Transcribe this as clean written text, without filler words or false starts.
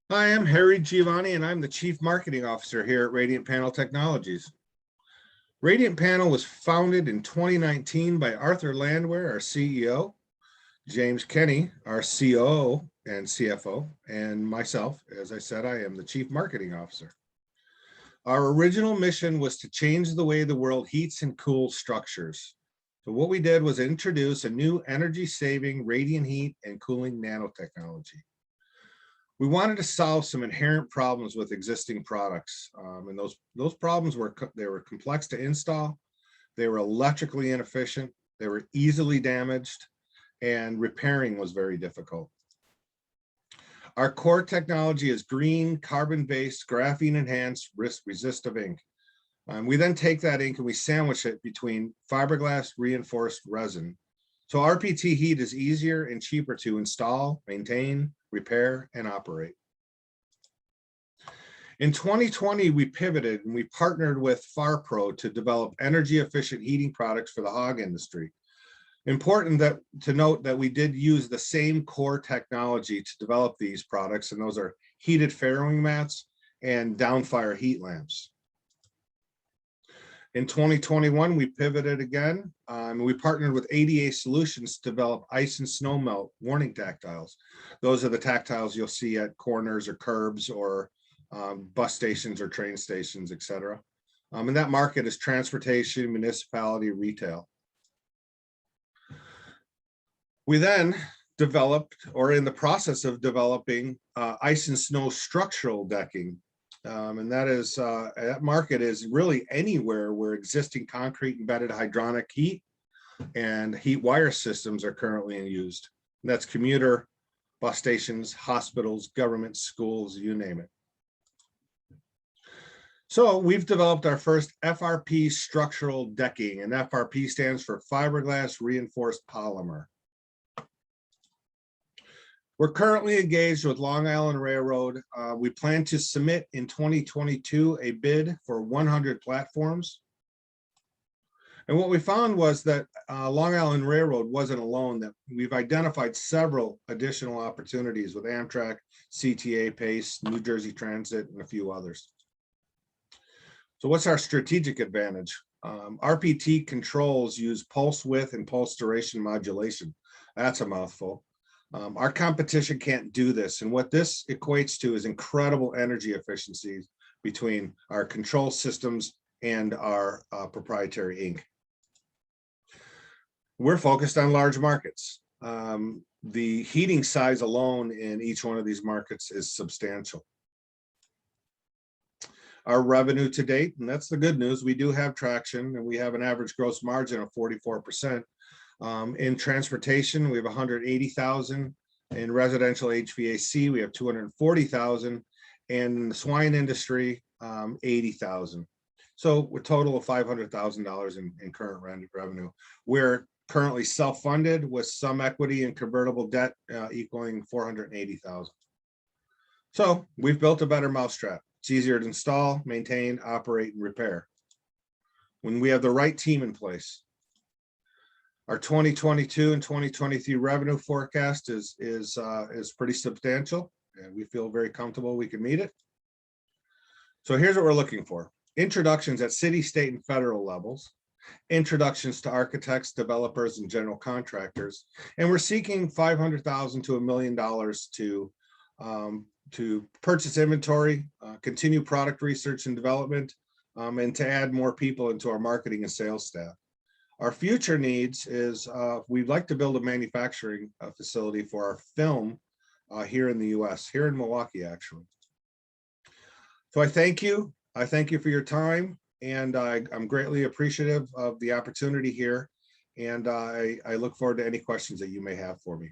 Hi, I'm Harry Giovanni, and I'm the Chief Marketing Officer here at Radiant Panel Technologies. Radiant Panel was founded in 2019 by Arthur Landwehr, our CEO, James Kenny, our COO and CFO, and myself. As I said, I am the Chief Marketing Officer. Our original mission was to change the way the world heats and cools structures. So what we did was introduce a new energy-saving radiant heat and cooling nanotechnology. We wanted to solve some inherent problems with existing products, and those problems were complex to install, they were electrically inefficient, they were easily damaged, and repairing was very difficult. Our core technology is green, carbon-based, graphene-enhanced, risk-resistive ink. We then take that ink and we sandwich it between fiberglass reinforced resin. So RPT heat is easier and cheaper to install, maintain, repair, and operate. In 2020, we pivoted and we partnered with FarPro to develop energy efficient heating products for the hog industry. Important to note that we did use the same core technology to develop these products, and those are heated farrowing mats and downfire heat lamps. In 2021, we pivoted again. We partnered with ADA Solutions to develop ice and snow melt warning tactiles. Those are the tactiles you'll see at corners or curbs or bus stations or train stations, etc. And that market is transportation, municipality, retail. We then developed, or in the process of developing, ice and snow structural decking. And that market is really anywhere where existing concrete embedded hydronic heat and heat wire systems are currently used. And that's commuter, bus stations, hospitals, government, schools, you name it. So we've developed our first FRP structural decking, and FRP stands for fiberglass reinforced polymer. We're currently engaged with Long Island Railroad. We plan to submit in 2022 a bid for 100 platforms. And what we found was that Long Island Railroad wasn't alone, that we've identified several additional opportunities with Amtrak, CTA, PACE, New Jersey Transit, and a few others. So what's our strategic advantage? RPT controls use pulse width and pulse duration modulation. That's a mouthful. Our competition can't do this. And what this equates to is incredible energy efficiencies between our control systems and our proprietary ink. We're focused on large markets. The heating size alone in each one of these markets is substantial. Our revenue to date, and that's the good news, we do have traction and we have an average gross margin of 44%. In transportation, we have 180,000. In residential HVAC, we have 240,000. And in the swine industry, 80,000. So a total of $500,000 in current revenue. We're currently self-funded with some equity and convertible debt equaling 480,000. So we've built a better mousetrap. It's easier to install, maintain, operate, and repair when we have the right team in place. Our 2022 and 2023 revenue forecast is pretty substantial, and we feel very comfortable we can meet it. So here's what we're looking for: introductions at city, state, and federal levels, introductions to architects, developers, and general contractors, and we're seeking $500,000 to $1 million to purchase inventory, continue product research and development, and to add more people into our marketing and sales staff. Our future needs is we'd like to build a manufacturing facility for our film here in the US, here in Milwaukee, actually. So I thank you. I thank you for your time, and I'm greatly appreciative of the opportunity here. And I look forward to any questions that you may have for me.